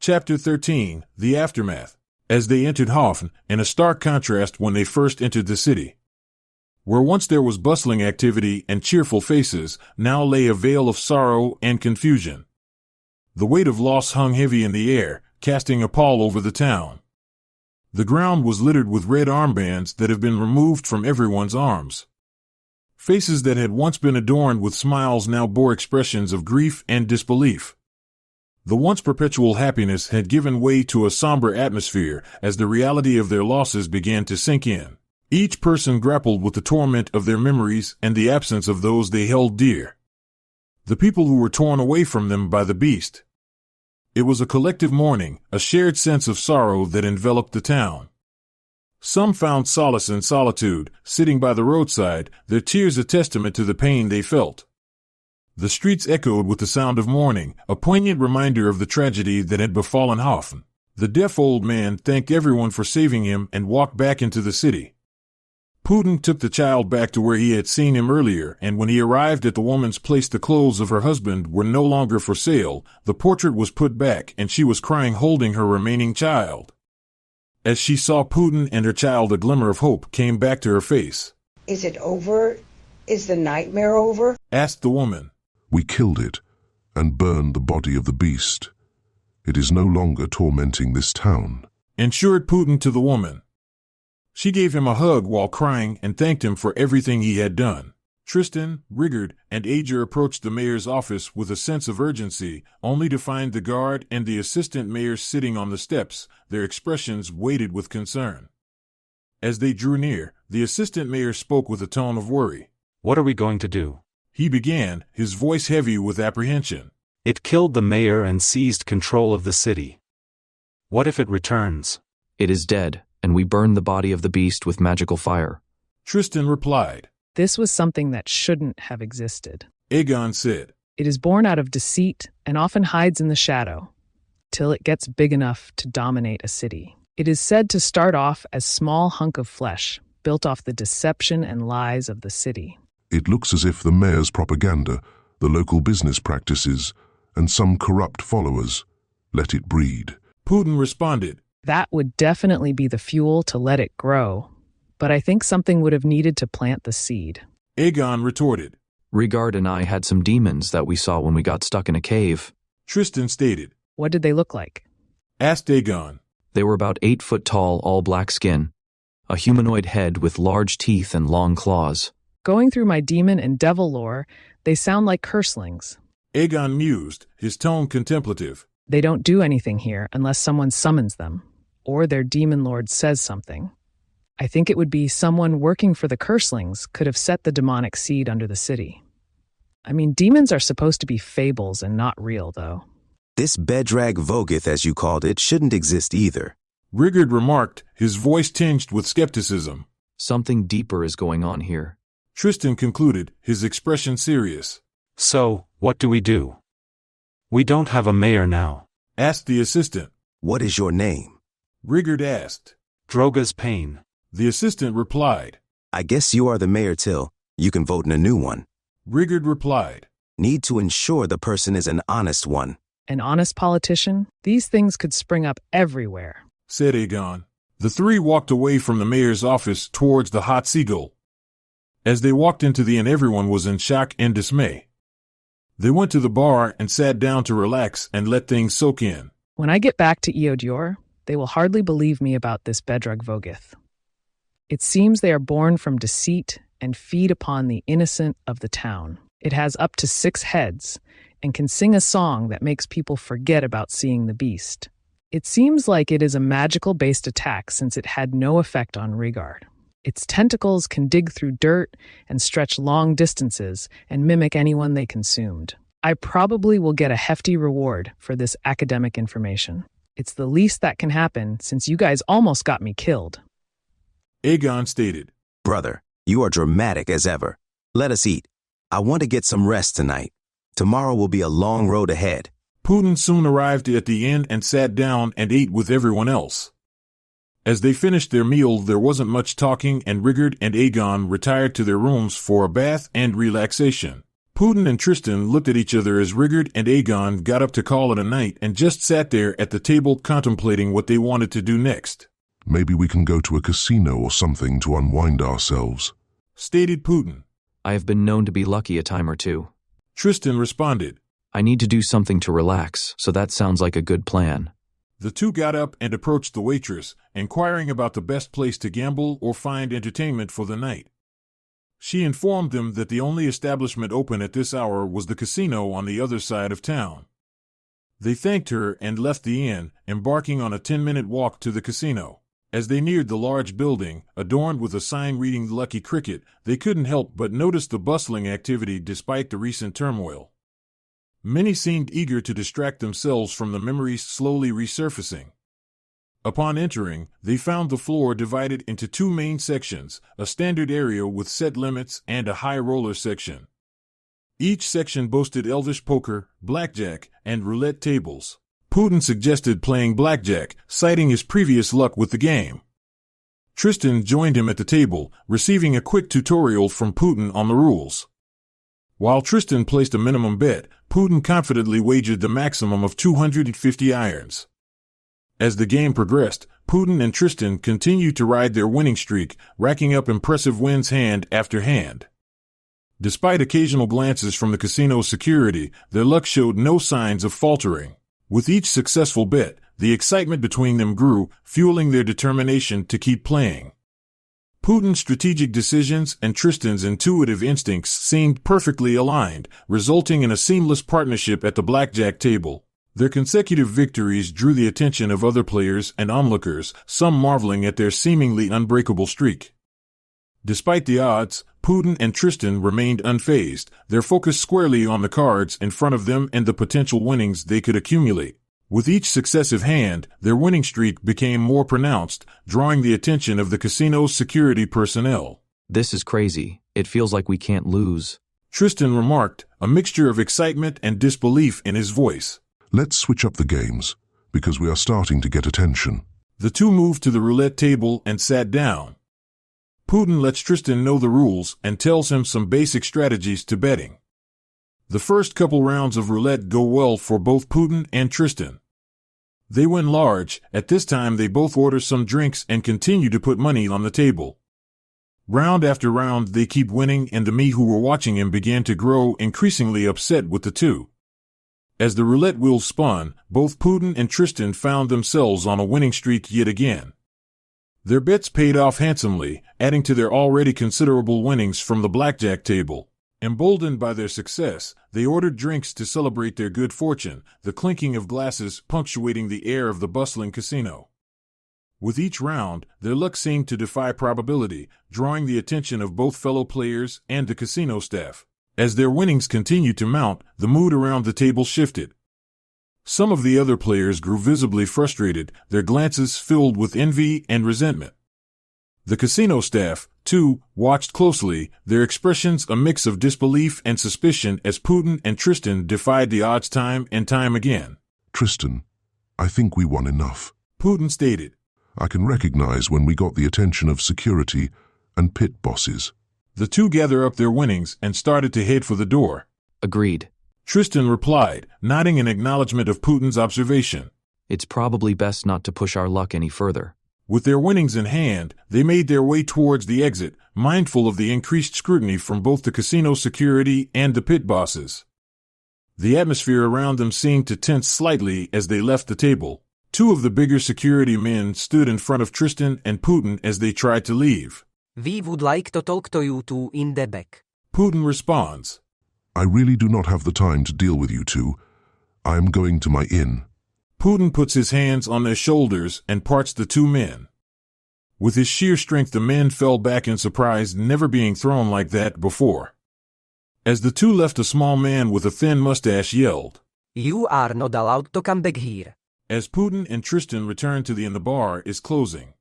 Chapter 13, The Aftermath. As they entered Hofen, in a stark contrast when they first entered the city. Where once there was bustling activity and cheerful faces, now lay a veil of sorrow and confusion. The weight of loss hung heavy in the air, casting a pall over the town. The ground was littered with red armbands that have been removed from everyone's arms. Faces that had once been adorned with smiles now bore expressions of grief and disbelief. The once perpetual happiness had given way to a somber atmosphere as the reality of their losses began to sink in. Each person grappled with the torment of their memories and the absence of those they held dear. The people who were torn away from them by the beast. It was a collective mourning, a shared sense of sorrow that enveloped the town. Some found solace in solitude, sitting by the roadside, their tears a testament to the pain they felt. The streets echoed with the sound of mourning, a poignant reminder of the tragedy that had befallen Hofen. The deaf old man thanked everyone for saving him and walked back into the city. Putin took the child back to where he had seen him earlier, and when he arrived at the woman's place the clothes of her husband were no longer for sale, the portrait was put back and she was crying holding her remaining child. As she saw Putin and her child, a glimmer of hope came back to her face. "Is it over? Is the nightmare over?" asked the woman. "We killed it and burned the body of the beast. It is no longer tormenting this town," ensured Putin to the woman. She gave him a hug while crying and thanked him for everything he had done. Tristan, Rigard, and Ager approached the mayor's office with a sense of urgency, only to find the guard and the assistant mayor sitting on the steps, their expressions weighted with concern. As they drew near, the assistant mayor spoke with a tone of worry. "What are we going to do?" he began, his voice heavy with apprehension. "It killed the mayor and seized control of the city. What if it returns?" "It is dead, and we burned the body of the beast with magical fire," Tristan replied. "This was something that shouldn't have existed," Aegon said. "It is born out of deceit and often hides in the shadow, till it gets big enough to dominate a city. It is said to start off as small hunk of flesh, built off the deception and lies of the city." "It looks as if the mayor's propaganda, the local business practices, and some corrupt followers let it breed," Putin responded. "That would definitely be the fuel to let it grow, but I think something would have needed to plant the seed," Aegon retorted. "Rigard and I had some demons that we saw when we got stuck in a cave," Tristan stated. "What did they look like?" asked Aegon. "They were about 8 foot tall, all black skin, a humanoid head with large teeth and long claws." "Going through my demon and devil lore, they sound like curselings." Aegon mused, his tone contemplative. "They don't do anything here unless someone summons them, or their demon lord says something. I think it would be someone working for the curselings could have set the demonic seed under the city. I mean, demons are supposed to be fables and not real, though." "This Bedrag Vogith, as you called it, shouldn't exist either," Rigard remarked, his voice tinged with skepticism. "Something deeper is going on here," Tristan concluded, his expression serious. "So, what do we do? We don't have a mayor now," asked the assistant. "What is your name?" Rigard asked. "Droga's Pain." The assistant replied. "I guess you are the mayor till you can vote in a new one." Rigard replied. "Need to ensure the person is an honest one." An honest politician? These things could spring up everywhere," said Aegon. The three walked away from the mayor's office towards the Hot Seagull. As they walked into the inn, everyone was in shock and dismay. They went to the bar and sat down to relax and let things soak in. "When I get back to Eodior, they will hardly believe me about this Bedrag Vogith. It seems they are born from deceit and feed upon the innocent of the town. It has up to 6 heads and can sing a song that makes people forget about seeing the beast. It seems like it is a magical-based attack since it had no effect on Rigard. Its tentacles can dig through dirt and stretch long distances and mimic anyone they consumed. I probably will get a hefty reward for this academic information. It's the least that can happen since you guys almost got me killed." Aegon stated. "Brother, you are dramatic as ever. Let us eat. I want to get some rest tonight. Tomorrow will be a long road ahead." Putin soon arrived at the inn and sat down and ate with everyone else. As they finished their meal, there wasn't much talking, and Rigard and Aegon retired to their rooms for a bath and relaxation. Putin and Tristan looked at each other as Rigard and Aegon got up to call it a night and just sat there at the table contemplating what they wanted to do next. Maybe we can go to a casino or something to unwind ourselves, stated Putin. I have been known to be lucky a time or two. Tristan responded. I need to do something to relax, so that sounds like a good plan. The two got up and approached the waitress, inquiring about the best place to gamble or find entertainment for the night. She informed them that the only establishment open at this hour was the casino on the other side of town. They thanked her and left the inn, embarking on a 10-minute walk to the casino. As they neared the large building, adorned with a sign reading Lucky Cricket, they couldn't help but notice the bustling activity despite the recent turmoil. Many seemed eager to distract themselves from the memories slowly resurfacing. Upon entering, they found the floor divided into two main sections, a standard area with set limits and a high roller section. Each section boasted elvish poker, blackjack, and roulette tables. Putin suggested playing blackjack, citing his previous luck with the game. Tristan joined him at the table, receiving a quick tutorial from Putin on the rules. While Tristan placed a minimum bet, Putin confidently wagered the maximum of 250 irons. As the game progressed, Putin and Tristan continued to ride their winning streak, racking up impressive wins hand after hand. Despite occasional glances from the casino's security, their luck showed no signs of faltering. With each successful bet, the excitement between them grew, fueling their determination to keep playing. Putin's strategic decisions and Tristan's intuitive instincts seemed perfectly aligned, resulting in a seamless partnership at the blackjack table. Their consecutive victories drew the attention of other players and onlookers, some marveling at their seemingly unbreakable streak. Despite the odds, Putin and Tristan remained unfazed, their focus squarely on the cards in front of them and the potential winnings they could accumulate. With each successive hand, their winning streak became more pronounced, drawing the attention of the casino's security personnel. This is crazy. It feels like we can't lose, Tristan remarked, a mixture of excitement and disbelief in his voice. Let's switch up the games, because we are starting to get attention. The two moved to the roulette table and sat down. Putin lets Tristan know the rules and tells him some basic strategies to betting. The first couple rounds of roulette go well for both Putin and Tristan. They win large. At this time they both order some drinks and continue to put money on the table. Round after round they keep winning, and the me who were watching him began to grow increasingly upset with the two. As the roulette wheel spun, both Putin and Tristan found themselves on a winning streak yet again. Their bets paid off handsomely, adding to their already considerable winnings from the blackjack table. Emboldened by their success, they ordered drinks to celebrate their good fortune, the clinking of glasses punctuating the air of the bustling casino. With each round, their luck seemed to defy probability, drawing the attention of both fellow players and the casino staff. As their winnings continued to mount, the mood around the table shifted. Some of the other players grew visibly frustrated, their glances filled with envy and resentment. The casino staff, too, watched closely, their expressions a mix of disbelief and suspicion as Putin and Tristan defied the odds time and time again. Tristan, I think we won enough, Putin stated. I can recognize when we got the attention of security and pit bosses. The two gathered up their winnings and started to head for the door. Agreed. Tristan replied, nodding in acknowledgement of Putin's observation. It's probably best not to push our luck any further. With their winnings in hand, they made their way towards the exit, mindful of the increased scrutiny from both the casino security and the pit bosses. The atmosphere around them seemed to tense slightly as they left the table. Two of the bigger security men stood in front of Tristan and Putin as they tried to leave. We would like to talk to you two in the back. Putin responds. I really do not have the time to deal with you two. I am going to my inn. Putin puts his hands on their shoulders and parts the two men. With his sheer strength, the men fell back in surprise, never being thrown like that before. As the two left, a small man with a thin mustache yelled, You are not allowed to come back here. As Putin and Tristan return to the inn, the bar is closing.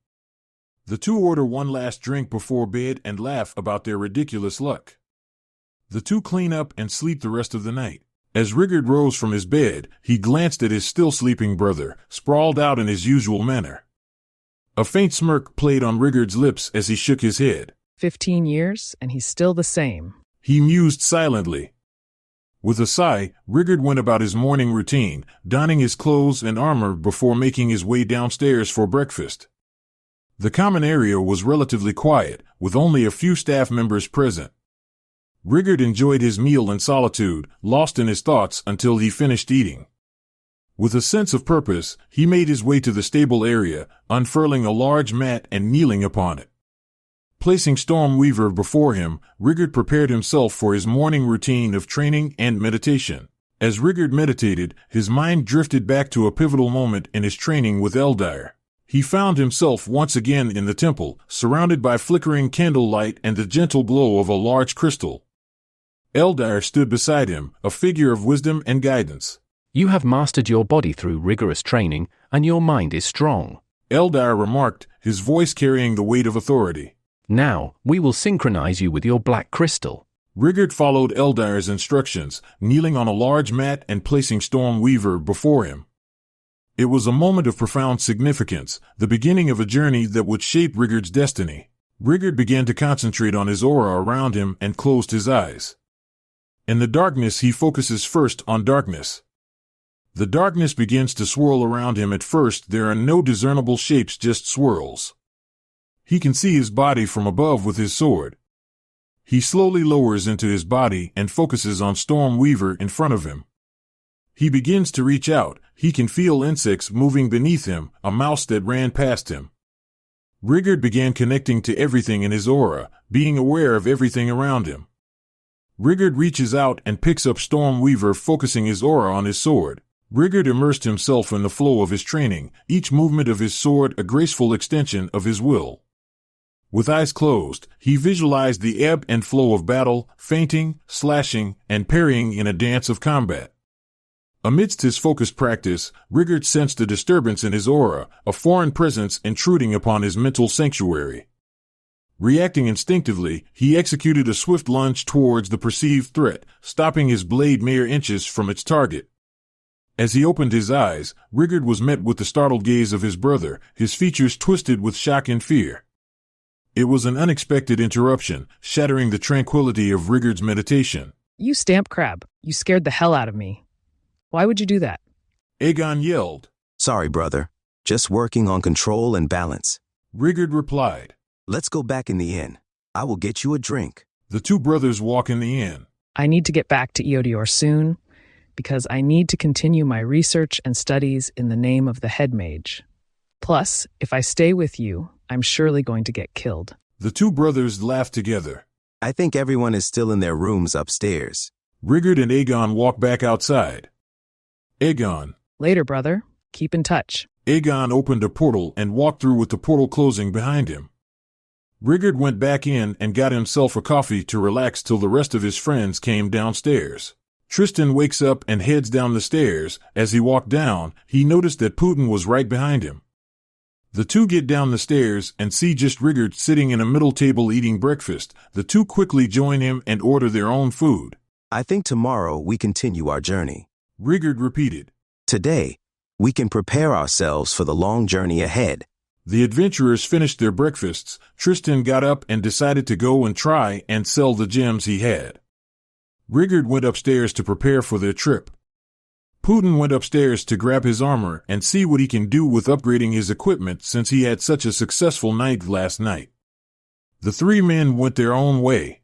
The two order one last drink before bed and laugh about their ridiculous luck. The two clean up and sleep the rest of the night. As Rigard rose from his bed, he glanced at his still sleeping brother, sprawled out in his usual manner. A faint smirk played on Rigard's lips as he shook his head. 15 years, and he's still the same. He mused silently. With a sigh, Rigard went about his morning routine, donning his clothes and armor before making his way downstairs for breakfast. The common area was relatively quiet, with only a few staff members present. Rigard enjoyed his meal in solitude, lost in his thoughts until he finished eating. With a sense of purpose, he made his way to the stable area, unfurling a large mat and kneeling upon it. Placing Stormweaver before him, Rigard prepared himself for his morning routine of training and meditation. As Rigard meditated, his mind drifted back to a pivotal moment in his training with Eldire. He found himself once again in the temple, surrounded by flickering candlelight and the gentle glow of a large crystal. Eldire stood beside him, a figure of wisdom and guidance. You have mastered your body through rigorous training, and your mind is strong. Eldire remarked, his voice carrying the weight of authority. Now, we will synchronize you with your black crystal. Rigard followed Eldire's instructions, kneeling on a large mat and placing Stormweaver before him. It was a moment of profound significance, the beginning of a journey that would shape Rigard's destiny. Rigard began to concentrate on his aura around him and closed his eyes. In the darkness, he focuses first on darkness. The darkness begins to swirl around him. At first, there are no discernible shapes, just swirls. He can see his body from above with his sword. He slowly lowers into his body and focuses on Stormweaver in front of him. He begins to reach out. He can feel insects moving beneath him, a mouse that ran past him. Rigard began connecting to everything in his aura, being aware of everything around him. Rigard reaches out and picks up Stormweaver, focusing his aura on his sword. Rigard immersed himself in the flow of his training, each movement of his sword a graceful extension of his will. With eyes closed, he visualized the ebb and flow of battle, feinting, slashing, and parrying in a dance of combat. Amidst his focused practice, Rigard sensed a disturbance in his aura, a foreign presence intruding upon his mental sanctuary. Reacting instinctively, he executed a swift lunge towards the perceived threat, stopping his blade mere inches from its target. As he opened his eyes, Rigard was met with the startled gaze of his brother, his features twisted with shock and fear. It was an unexpected interruption, shattering the tranquility of Rigard's meditation. You stamp crab. You scared the hell out of me. Why would you do that? Aegon yelled. Sorry, brother. Just working on control and balance. Rigard replied. Let's go back in the inn. I will get you a drink. The two brothers walk in the inn. I need to get back to Eodior soon, because I need to continue my research and studies in the name of the head mage. Plus, if I stay with you, I'm surely going to get killed. The two brothers laughed together. I think everyone is still in their rooms upstairs. Rigard and Aegon walk back outside. Aegon. Later, brother. Keep in touch. Aegon opened a portal and walked through with the portal closing behind him. Rigard went back in and got himself a coffee to relax till the rest of his friends came downstairs. Tristan wakes up and heads down the stairs. As he walked down, he noticed that Putin was right behind him. The two get down the stairs and see just Rigard sitting in a middle table eating breakfast. The two quickly join him and order their own food. I think tomorrow we continue our journey. Rigard repeated. Today, we can prepare ourselves for the long journey ahead. The adventurers finished their breakfasts. Tristan got up and decided to go and try and sell the gems he had. Rigard went upstairs to prepare for their trip. Putin went upstairs to grab his armor and see what he can do with upgrading his equipment since he had such a successful night last night. The three men went their own way.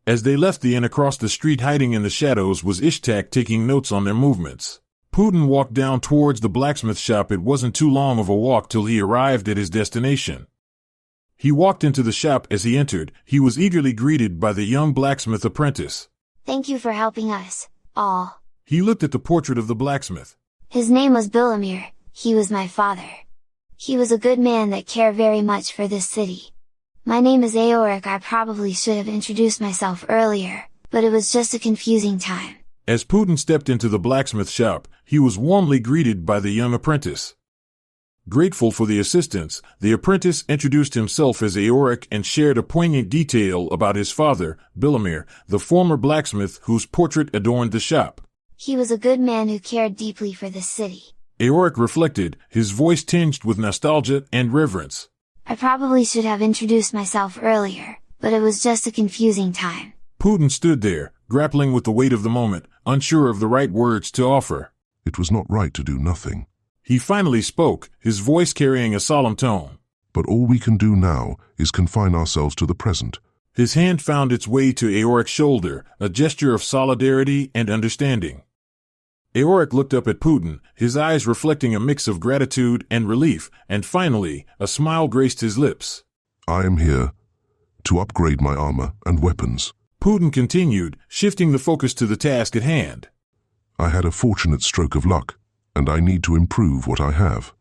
As they left the inn, across the street hiding in the shadows was Ishtak taking notes on their movements. Putin walked down towards the blacksmith shop. It wasn't too long of a walk till he arrived at his destination. He walked into the shop. As he entered, he was eagerly greeted by the young blacksmith apprentice. Thank you for helping us, all. He looked at the portrait of the blacksmith. His name was Bilamir, he was my father. He was a good man that cared very much for this city. My name is Aoric. I probably should have introduced myself earlier, but it was just a confusing time. As Putin stepped into the blacksmith shop, he was warmly greeted by the young apprentice. Grateful for the assistance, the apprentice introduced himself as Aoric and shared a poignant detail about his father, Bilamir, the former blacksmith whose portrait adorned the shop. He was a good man who cared deeply for the city. Aoric reflected, his voice tinged with nostalgia and reverence. I probably should have introduced myself earlier, but it was just a confusing time. Putin stood there, grappling with the weight of the moment, unsure of the right words to offer. It was not right to do nothing. He finally spoke, his voice carrying a solemn tone. But all we can do now is confine ourselves to the present. His hand found its way to Eoric's shoulder, a gesture of solidarity and understanding. Eoric looked up at Putin, his eyes reflecting a mix of gratitude and relief, and finally, a smile graced his lips. I am here to upgrade my armor and weapons. Putin continued, shifting the focus to the task at hand. I had a fortunate stroke of luck, and I need to improve what I have.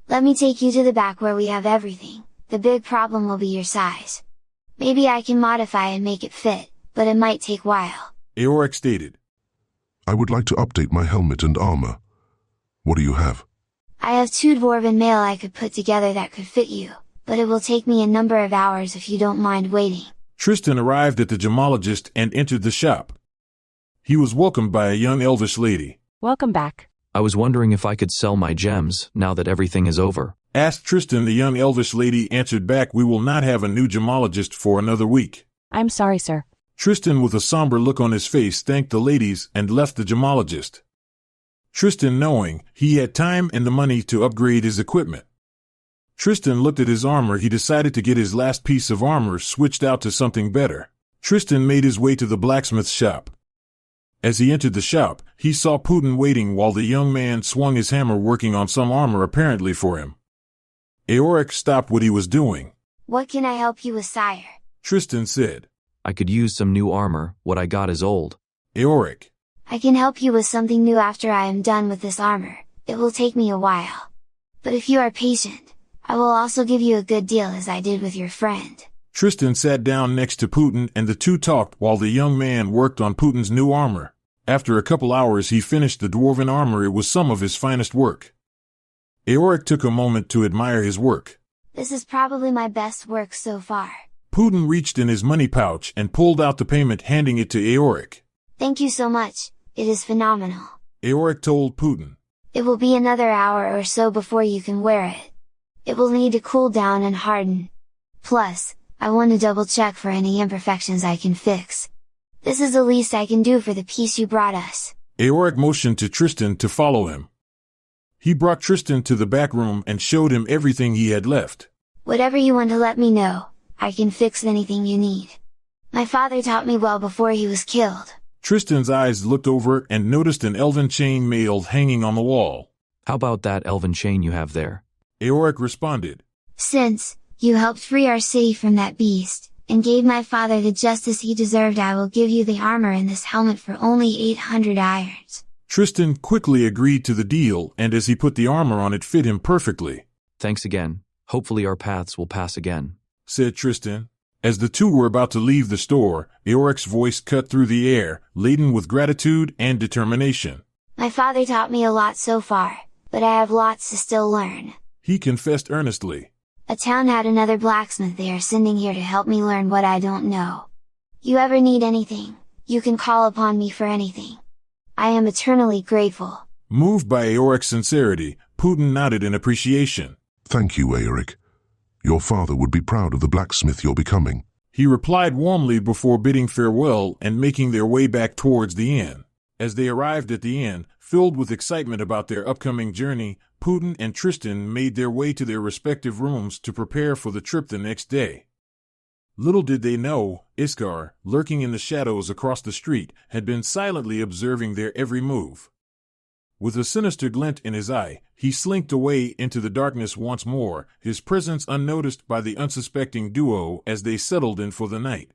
Let me take you to the back where we have everything. The big problem will be your size. Maybe I can modify and make it fit, but it might take a while. Eoric stated. I would like to update my helmet and armor. What do you have? I have 2 dwarven mail I could put together that could fit you, but it will take me a number of hours if you don't mind waiting. Tristan arrived at the gemologist and entered the shop. He was welcomed by a young elvish lady. Welcome back. I was wondering if I could sell my gems now that everything is over. Asked Tristan. The young elvish lady answered back, we will not have a new gemologist for another week. I'm sorry, sir. Tristan, with a somber look on his face, thanked the ladies and left the gemologist. Tristan, knowing he had time and the money to upgrade his equipment. Tristan looked at his armor. He decided to get his last piece of armor switched out to something better. Tristan made his way to the blacksmith's shop. As he entered the shop, he saw Putin waiting while the young man swung his hammer, working on some armor apparently for him. Eoric stopped what he was doing. What can I help you with, sire? Tristan said. I could use some new armor. What I got is old. Eoric. I can help you with something new after I am done with this armor. It will take me a while. But if you are patient, I will also give you a good deal as I did with your friend. Tristan sat down next to Putin and the two talked while the young man worked on Putin's new armor. After a couple hours he finished the dwarven armor. It was some of his finest work. Eoric took a moment to admire his work. This is probably my best work so far. Putin reached in his money pouch and pulled out the payment, handing it to Eoric. Thank you so much, it is phenomenal. Eoric told Putin. It will be another hour or so before you can wear it. It will need to cool down and harden. Plus, I want to double check for any imperfections I can fix. This is the least I can do for the piece you brought us. Eoric motioned to Tristan to follow him. He brought Tristan to the back room and showed him everything he had left. Whatever you want to let me know, I can fix anything you need. My father taught me well before he was killed. Tristan's eyes looked over and noticed an elven chain mail hanging on the wall. How about that elven chain you have there? Eoric responded. Since you helped free our city from that beast, and gave my father the justice he deserved, I will give you the armor and this helmet for only 800 irons. Tristan quickly agreed to the deal, and as he put the armor on, it fit him perfectly. Thanks again. Hopefully our paths will pass again, said Tristan. As the two were about to leave the store, Eoric's voice cut through the air, laden with gratitude and determination. My father taught me a lot so far, but I have lots to still learn. He confessed earnestly. A town had another blacksmith they are sending here to help me learn what I don't know. You ever need anything, you can call upon me for anything. I am eternally grateful. Moved by Eoric's sincerity, Putin nodded in appreciation. Thank you, Eoric. Your father would be proud of the blacksmith you're becoming. He replied warmly before bidding farewell and making their way back towards the inn. As they arrived at the inn, filled with excitement about their upcoming journey, Putin and Tristan made their way to their respective rooms to prepare for the trip the next day. Little did they know, Iskar, lurking in the shadows across the street, had been silently observing their every move. With a sinister glint in his eye, he slinked away into the darkness once more, his presence unnoticed by the unsuspecting duo as they settled in for the night.